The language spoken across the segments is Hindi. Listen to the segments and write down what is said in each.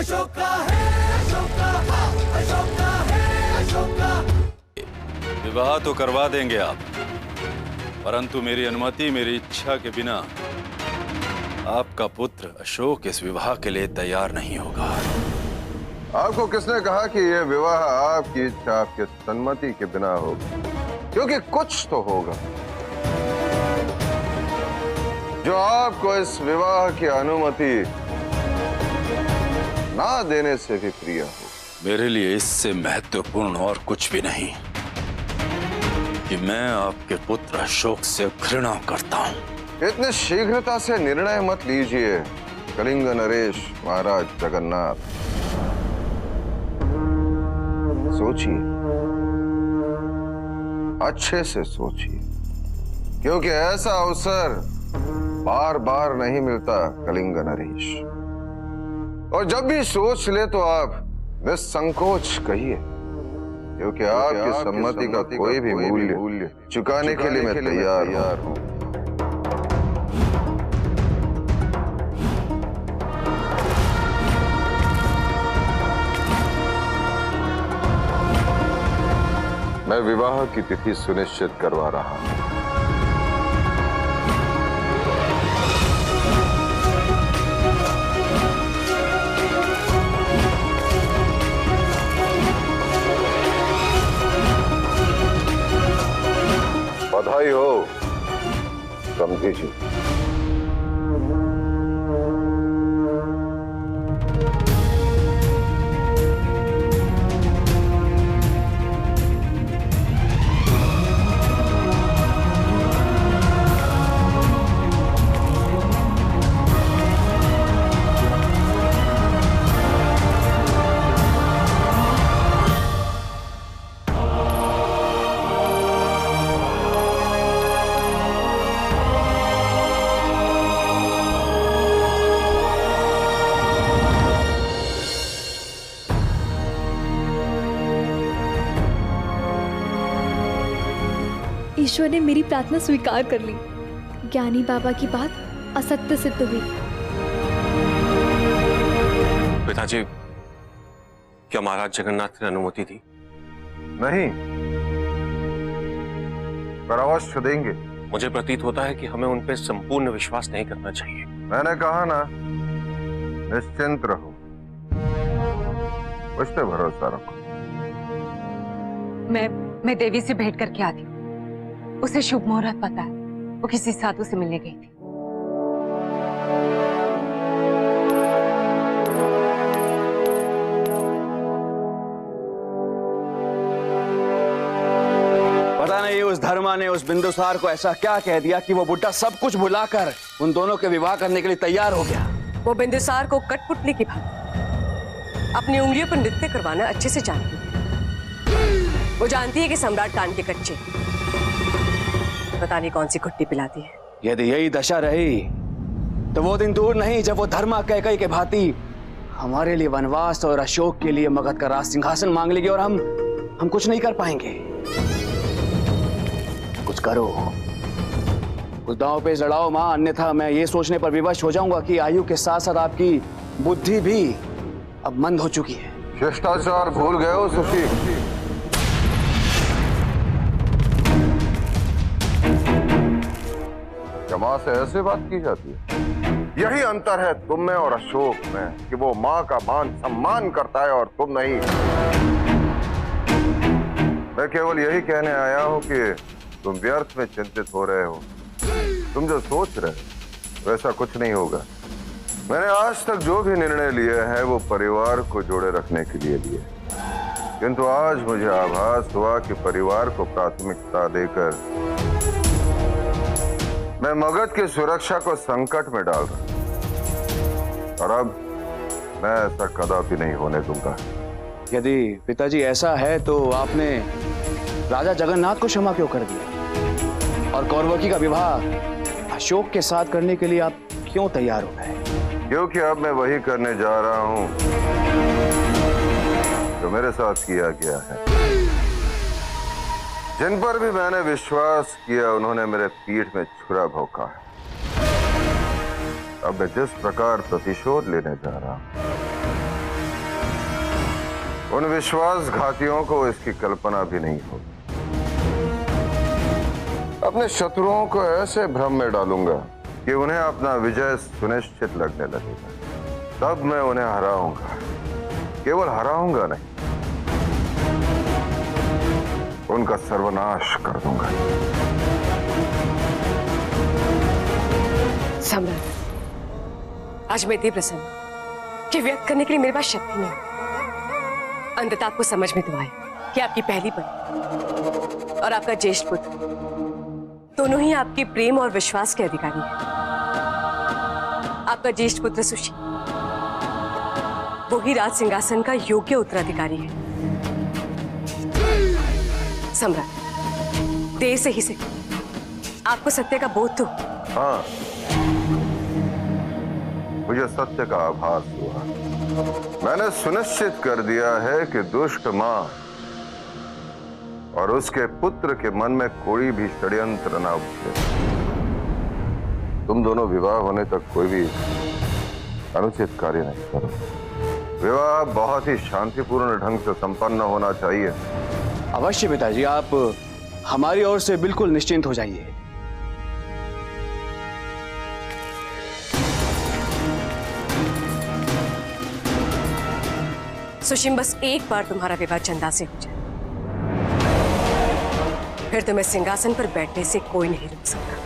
अशोका है, अशोका, अशोका है, अशोका। विवाह तो करवा देंगे आप, परंतु मेरी अनुमति, मेरी इच्छा के बिना आपका पुत्र अशोक इस विवाह के लिए तैयार नहीं होगा। आपको किसने कहा कि यह विवाह आपकी इच्छा, आपके सम्मति के बिना होगा? क्योंकि कुछ तो होगा जो आपको इस विवाह की अनुमति ना देने से भी प्रिय हो। मेरे लिए इससे महत्वपूर्ण और कुछ भी नहीं कि मैं आपके पुत्र अशोक से घृणा करता हूं। इतने शीघ्रता से निर्णय मत लीजिए कलिंग नरेश महाराज जगन्नाथ। सोचिए, अच्छे से सोचिए, क्योंकि ऐसा अवसर बार बार नहीं मिलता कलिंग नरेश। और जब भी सोच ले तो आप निसंकोच कहिए, क्योंकि आपकी सम्मति का कोई भी मूल्य चुकाने के लिए मैं तैयार हूं। मैं विवाह की तिथि सुनिश्चित करवा रहा हूं। बधाई हो समझी जी। ईश्वर ने मेरी प्रार्थना स्वीकार कर ली। ज्ञानी बाबा की बात असत्य सिद्ध हुई। पिताजी, क्या महाराज जगन्नाथ ने अनुमति दी? नहीं, पर अवश्य देंगे। मुझे प्रतीत होता है कि हमें उन पर संपूर्ण विश्वास नहीं करना चाहिए। मैंने कहा ना, निश्चिंत रहो, मुझ पे भरोसा रखो। मैं देवी से भेंट करके आती हूँ। उसे शुभ मुहूर्त पता है, वो किसी साधु से मिलने गई थी। पता नहीं उस धर्मा ने उस बिंदुसार को ऐसा क्या कह दिया कि वो बुड्ढा सब कुछ भुलाकर उन दोनों के विवाह करने के लिए तैयार हो गया। वो बिंदुसार को कठपुतली की भांति अपनी उंगलियों पर नृत्य करवाना अच्छे से जानती है। वो जानती है कि सम्राट कान के कच्चे, पता नहीं कौन सी कुट्टी पिलाती है। यदि यही दशा रही तो वो दिन दूर नहीं जब वो धर्मा कैकई के भांति हमारे लिए वनवास और अशोक के लिए मगध का राज सिंहासन मांग लेगी और हम कुछ नहीं कर पाएंगे। कुछ करो, उस दांव पे लड़ाओ मां, अन्यथा मैं ये सोचने पर विवश हो जाऊंगा कि आयु के साथ साथ आपकी बुद्धि भी अब मंद हो चुकी है। शिष्टाचार भूल गए हो सुखी? मां से ऐसे बात की जाती है? यही अंतर है तुम में और अशोक में कि वो मां का मान सम्मान करता है और तुम नहीं। मैं केवल यही कहने आया हूं कि तुम व्यर्थ में चिंतित हो रहे हो। तुम जो सोच रहे हो वैसा कुछ नहीं होगा। मैंने आज तक जो भी निर्णय लिए हैं वो परिवार को जोड़े रखने के लिए लिए, किंतु आज मुझे आभास हुआ कि परिवार को प्राथमिकता देकर मैं मगध की सुरक्षा को संकट में डाल रहा, और अब मैं ऐसा कदापि नहीं होने दूंगा। यदि पिताजी ऐसा है तो आपने राजा जगन्नाथ को क्षमा क्यों कर दिया और कौरवकी का विवाह अशोक के साथ करने के लिए आप क्यों तैयार हो गए? क्योंकि अब मैं वही करने जा रहा हूं जो मेरे साथ किया गया है। जिन पर भी मैंने विश्वास किया उन्होंने मेरे पीठ में छुरा भोंका है। अब मैं जिस प्रकार प्रतिशोध लेने जा रहा हूं उन विश्वासघातियों को इसकी कल्पना भी नहीं होगी। अपने शत्रुओं को ऐसे भ्रम में डालूंगा कि उन्हें अपना विजय सुनिश्चित लगने लगेगा। तब मैं उन्हें हराऊंगा, केवल हराऊंगा नहीं, उनका सर्वनाश कर दूंगा। सम्राट, आज मैं इतनी प्रसन्न हूं कि व्यक्त करने के लिए मेरे पास शक्ति नहीं। अंततः आपको समझ में तो आए कि आपकी पहली पत्नी और आपका ज्येष्ठ पुत्र दोनों ही आपके प्रेम और विश्वास के अधिकारी हैं। आपका ज्येष्ठ पुत्र सुशील, वो ही राज सिंहासन का योग्य उत्तराधिकारी है। सम्राट, देर से ही से आपको सत्य का बोध तो। हाँ, मुझे सत्य का आभास हुआ। मैंने सुनिश्चित कर दिया है कि दुष्ट मां और उसके पुत्र के मन में कोई भी षड्यंत्र न उठे। तुम दोनों विवाह होने तक कोई भी अनुचित कार्य नहीं करो। विवाह बहुत ही शांतिपूर्ण ढंग से संपन्न होना चाहिए। अवश्य पिताजी, आप हमारी ओर से बिल्कुल निश्चिंत हो जाइए। सुशील, बस एक बार तुम्हारा विवाह चंदा से हो जाए, फिर तुम्हें सिंहासन पर बैठने से कोई नहीं रोक सकता।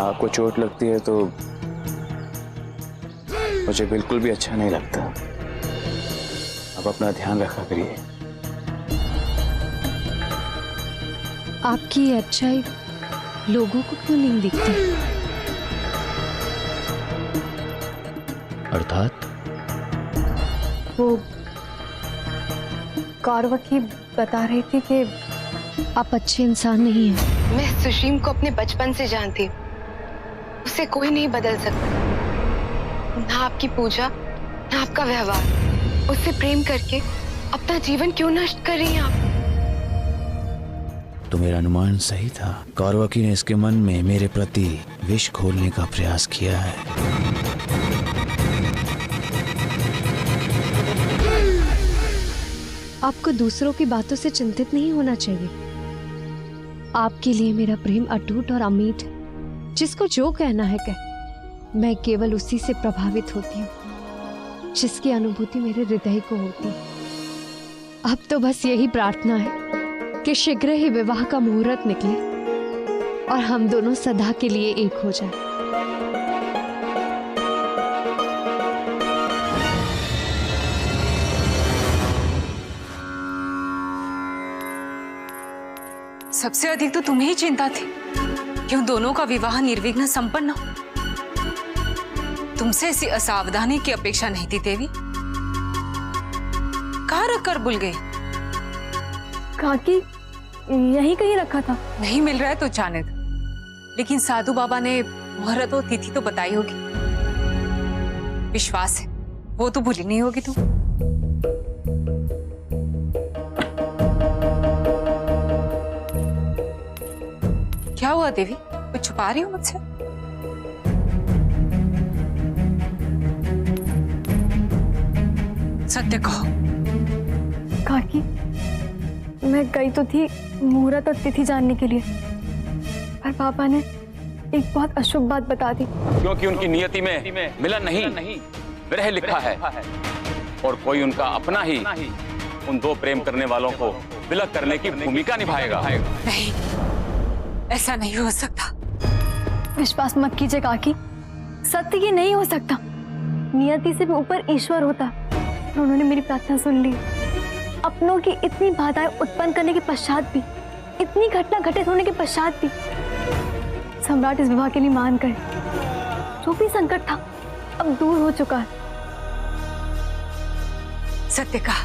आपको चोट लगती है तो मुझे बिल्कुल भी अच्छा नहीं लगता। आप अपना ध्यान रखा करिए। आपकी अच्छाई लोगों को क्यों नहीं दिखती? अर्थात? वो कौरवकी बता रही थी कि आप अच्छे इंसान नहीं हैं। मैं सुशील को अपने बचपन से जानती हूँ। उसे कोई नहीं बदल सकता। ना आपकी पूजा, ना आपका व्यवहार। उससे प्रेम करके अपना जीवन क्यों नष्ट कर रही हैं आप? तो मेरा अनुमान सही था। कौरवकी ने इसके मन में मेरे प्रति विष घोलने का प्रयास किया है। आपको दूसरों की बातों से चिंतित नहीं होना चाहिए। आपके लिए मेरा प्रेम अटूट और अमिट है। जिसको जो कहना है कह। मैं केवल उसी से प्रभावित होती हूँ जिसकी अनुभूति मेरे हृदय को होती है। अब तो बस यही प्रार्थना है कि शीघ्र ही विवाह का मुहूर्त निकले और हम दोनों सदा के लिए एक हो जाएं। सबसे अधिक तो तुम्हें ही चिंता थी कि उन दोनों का विवाह निर्विघ्न संपन्न हो। तुमसे ऐसी असावधानी की अपेक्षा नहीं थी देवी। कहाँ रख कर भूल गए? काकी यहीं कहीं रखा था। नहीं मिल रहा है तो जाने दो, लेकिन साधु बाबा ने मुहूर्त और तिथि तो बताई होगी। विश्वास है वो तो भूली नहीं होगी तू। क्या हुआ देवी, कुछ छुपा रही हो मुझसे? सत्य कहो। काकी मैं गई तो थी मुहूर्त और तिथि जानने के लिए, पर पापा ने एक बहुत अशुभ बात बता दी। क्योंकि उनकी नियति में मिलन नहीं विरह लिखा है, और कोई उनका अपना ही उन दो प्रेम करने वालों को विलग करने की भूमिका निभाएगा। नहीं, ऐसा नहीं हो सकता। विश्वास मत कीजिए काकी, सत्य ये नहीं हो सकता। नियति से भी ऊपर ईश्वर होता, और उन्होंने मेरी प्रार्थना सुन ली। अपनों की इतनी बाधाएं उत्पन्न करने के पश्चात भी, इतनी घटना घटित होने के पश्चात भी सम्राट इस विवाह के लिए मान गए। जो भी संकट था अब दूर हो चुका है। सत्य कहा,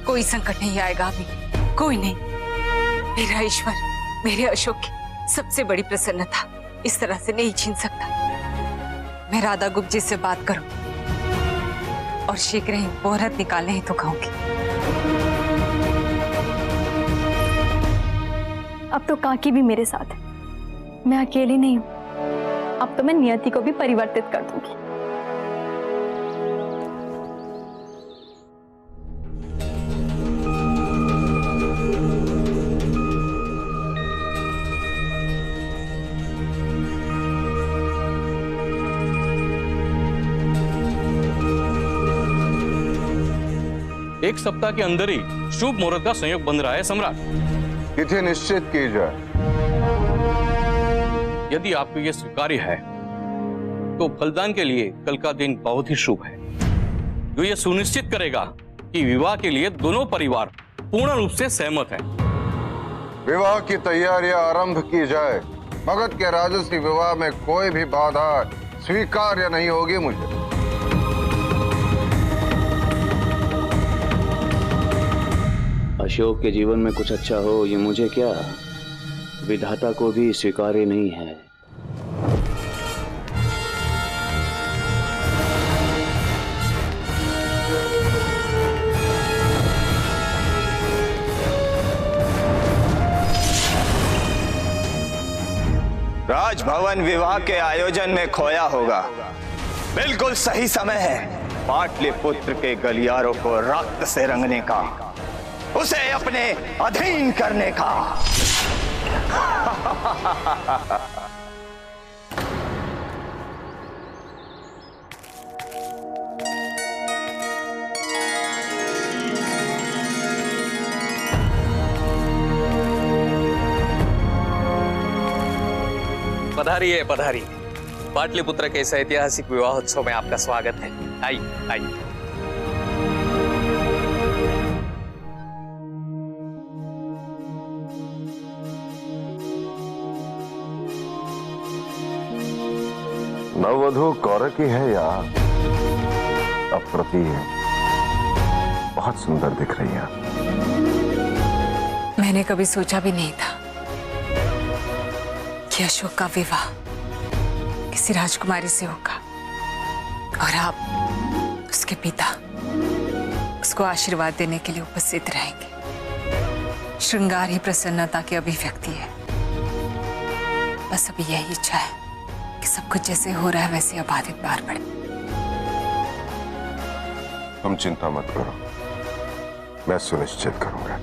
कोई संकट नहीं आएगा अभी, कोई नहीं। मेरा ईश्वर मेरे अशोक की सबसे बड़ी प्रसन्नता इस तरह से नहीं छीन सकता। मैं राधा गुप्त जी से बात करूं और शीघ्र ही मुहूर्त निकालने ही तो कहूंगी। अब तो काकी भी मेरे साथ है, मैं अकेली नहीं हूं। अब तो मैं नियति को भी परिवर्तित कर दूंगी। एक सप्ताह के अंदर ही शुभ मुहूर्त का संयोग बन रहा है सम्राट। तिथि निश्चित की जाए। यदि आपको यह स्वीकार्य है तो फलदान के लिए कल का दिन बहुत ही शुभ है, जो यह सुनिश्चित करेगा कि विवाह के लिए दोनों परिवार पूर्ण रूप से सहमत हैं। विवाह की तैयारियां आरंभ की जाए। भगत के राजसी विवाह में कोई भी बाधा स्वीकार्य नहीं होगी मुझे। अशोक के जीवन में कुछ अच्छा हो, ये मुझे क्या, विधाता को भी स्वीकार्य नहीं है। राजभवन विवाह के आयोजन में खोया होगा। बिल्कुल सही समय है पाटलिपुत्र के गलियारों को रक्त से रंगने का, उसे अपने अधीन करने का। पधारिए पधारिए, पाटलिपुत्र के इस ऐतिहासिक विवाहोत्सव में आपका स्वागत है। आइए आइए। नववधू कौरकी है या अप्रति है? बहुत सुंदर दिख रही है। मैंने कभी सोचा भी नहीं था कि अशोक का विवाह किसी राजकुमारी से होगा, और आप उसके पिता उसको आशीर्वाद देने के लिए उपस्थित रहेंगे। श्रृंगार ही प्रसन्नता की अभिव्यक्ति है। बस अभी यही इच्छा है कि सब कुछ जैसे हो रहा है वैसे अबाधित बाहर पड़े। तुम चिंता मत करो, मैं सुनिश्चित करूंगा।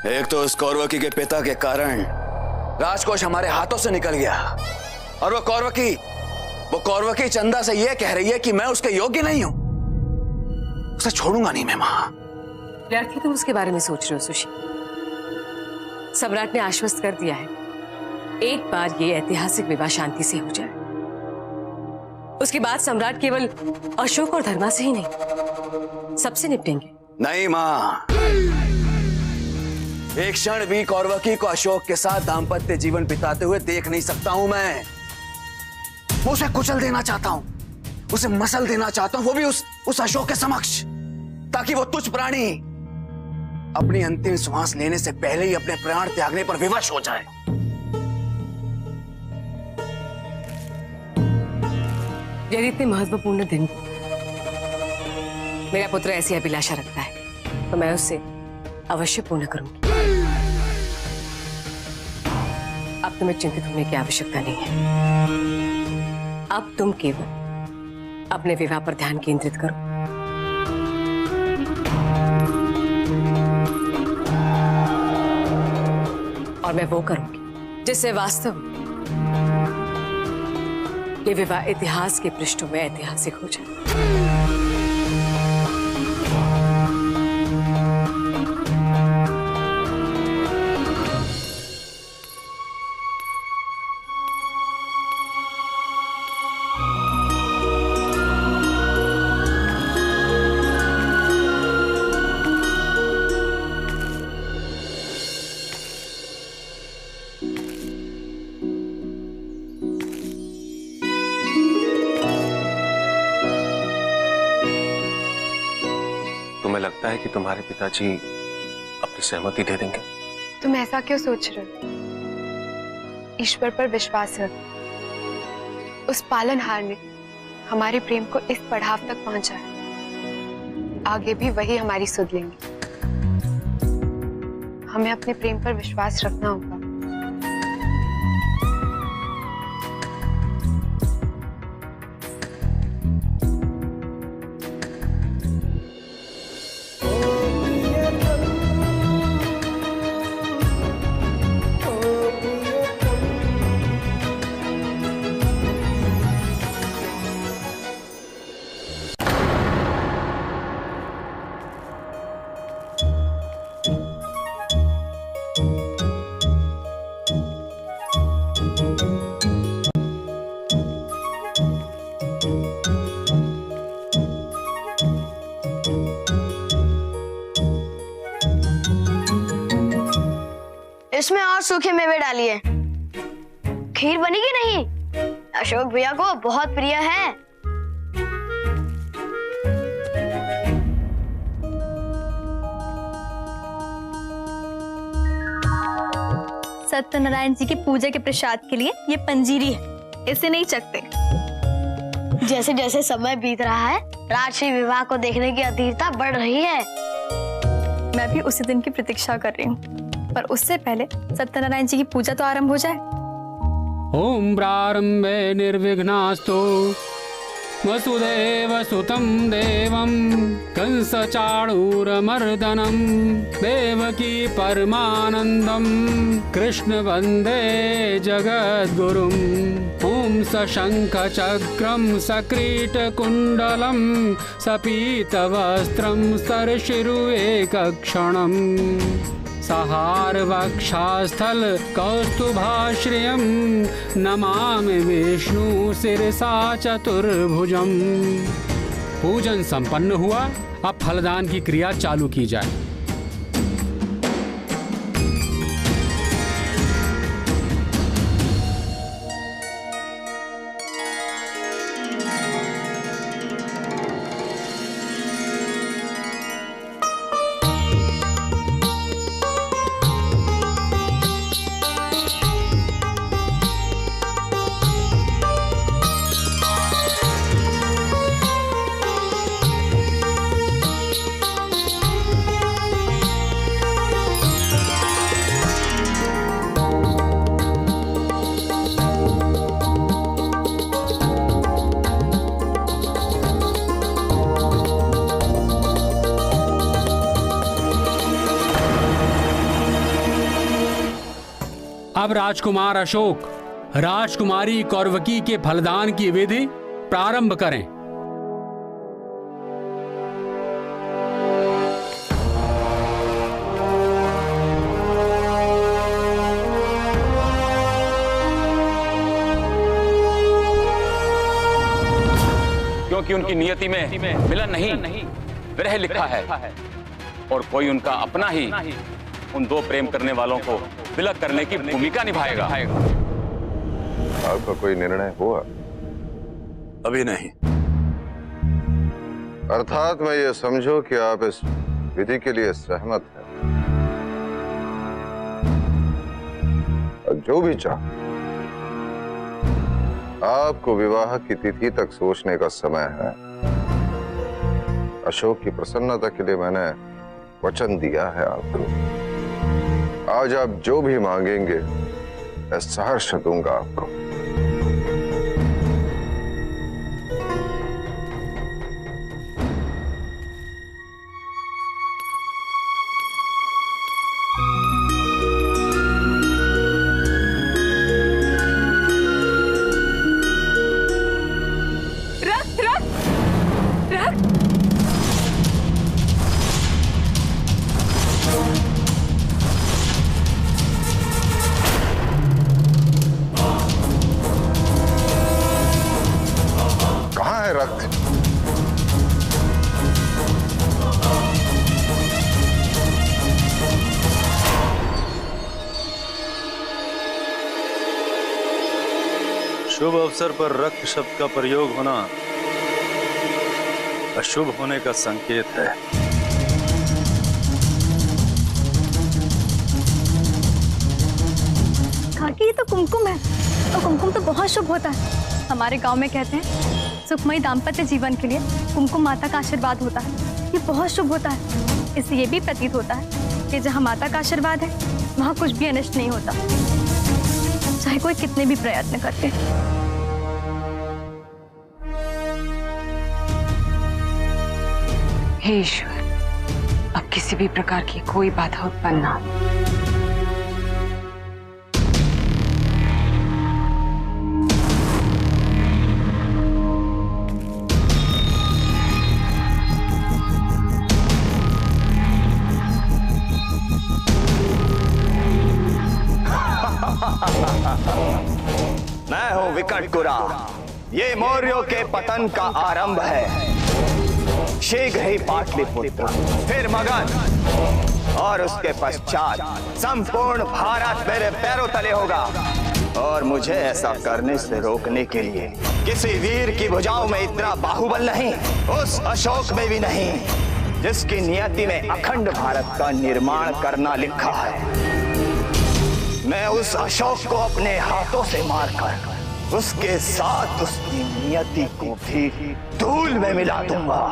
एक तो उस कौरवकी के पिता के कारण राजकोष हमारे हाथों से निकल गया, और वो कौरवकी चंदा से यह कह रही है कि मैं उसके योग्य नहीं हूं। उसे छोड़ूंगा नहीं मैं मां। लड़की तुम उसके बारे में सोच रहे हो सुशी? सम्राट ने आश्वस्त कर दिया है, एक बार ये ऐतिहासिक विवाह शांति से हो जाए, उसके बाद सम्राट केवल अशोक और धर्मा से ही नहीं सबसे निपटेंगे। नहीं मां, एक क्षण भी कौरवकी को अशोक के साथ दाम्पत्य जीवन बिताते हुए देख नहीं सकता हूं मैं। उसे कुचल देना चाहता हूं, उसे मसल देना चाहता हूं, वो भी उस अशोक के समक्ष, ताकि वो तुच्छ प्राणी अपनी अंतिम श्वास लेने से पहले ही अपने प्राण त्यागने पर विवश हो जाए। यदि इतने महत्वपूर्ण दिन को मेरा पुत्र ऐसी अभिलाषा रखता है तो मैं उससे अवश्य पूर्ण करूंगी। अब तुम्हें चिंतित होने की आवश्यकता नहीं है। अब तुम केवल अपने विवाह पर ध्यान केंद्रित करो। और मैं वो करूंगी जिससे वास्तव में ये विवाह इतिहास के पृष्ठों में ऐतिहासिक हो जाए। तुम्हें लगता है कि तुम्हारे पिताजी अपनी सहमति दे देंगे? तुम ऐसा क्यों सोच रहे हो? ईश्वर पर विश्वास रख। उस पालनहार ने हमारे प्रेम को इस पड़ाव तक पहुंचाया, आगे भी वही हमारी सुध लेंगे। हमें अपने प्रेम पर विश्वास रखना होगा। इसमें और सूखे मेवे डालिए। खीर बनी कि नहीं? अशोक भैया को बहुत प्रिय है। सत्यनारायण जी की पूजा के प्रसाद के लिए ये पंजीरी है, इसे नहीं चखते। जैसे जैसे समय बीत रहा है, राजश्री विवाह को देखने की अधीरता बढ़ रही है। मैं भी उसी दिन की प्रतीक्षा कर रही हूँ, पर उससे पहले सत्यनारायण जी की पूजा तो आरंभ हो जाए। ओम प्रारंभे निर्विघ्नास्तु वसुदेव सुतं देवं कंस चाणूरमर्दनं देवकी परमानंदं कृष्ण वंदे जगद्गुरुम्। ओम सशंख चक्रं सकीटकुण्डलं सपीतवस्त्रं सरशिरुएकक्षणम् सहार वक्षास्थल कौस्तुभाश्रियं नमामि विष्णु शिरसा चतुर्भुजं। पूजन संपन्न हुआ, अब फलदान की क्रिया चालू की जाए। अब राजकुमार अशोक राजकुमारी कौरवकी के फलदान की विधि प्रारंभ करें। क्योंकि उनकी नियति में मिलन नहीं, विरह लिखा है और कोई उनका अपना ही उन दो प्रेम करने वालों को विलग करने की भूमिका निभाएगा। आपका कोई निर्णय हुआ? अभी नहीं। अर्थात मैं ये समझूं कि आप इस विधि के लिए सहमत हैं और जो भी चाह आपको विवाह की तिथि तक सोचने का समय है। अशोक की प्रसन्नता के लिए मैंने वचन दिया है आपको। आज आप जो भी मांगेंगे मैं सहर्ष दूंगा आपको। शुभ अवसर पर रक्त शब्द का प्रयोग होना अशुभ होने का संकेत है। काकी, ये तो कुमकुम है और कुमकुम तो बहुत शुभ होता है। हमारे गांव में कहते हैं सुखमयी दाम्पत्य जीवन के लिए कुमकुम माता का आशीर्वाद होता है। ये बहुत शुभ होता है। इससे ये भी प्रतीत होता है कि जहाँ माता का आशीर्वाद है वहाँ कुछ भी अनिष्ट नहीं होता, चाहे कोई कितने भी प्रयत्न करते। हे ईश्वर, अब किसी भी प्रकार की कोई बाधा उत्पन्न ना हो। मैं हूं विकटकुरा। ये मौर्यों के पतन का आरंभ है। शीघ्र ही पाटलिपुत्र, फिर मगध और उसके पश्चात संपूर्ण भारत मेरे पैरों तले होगा। और मुझे ऐसा करने से रोकने के लिए किसी वीर की भुजाओं में इतना बाहुबल नहीं, उस अशोक में भी नहीं जिसकी नियति में अखंड भारत का निर्माण करना लिखा है। मैं उस अशोक को अपने हाथों से मारकर उसके साथ उसकी नियति को भी धूल में मिला दूंगा।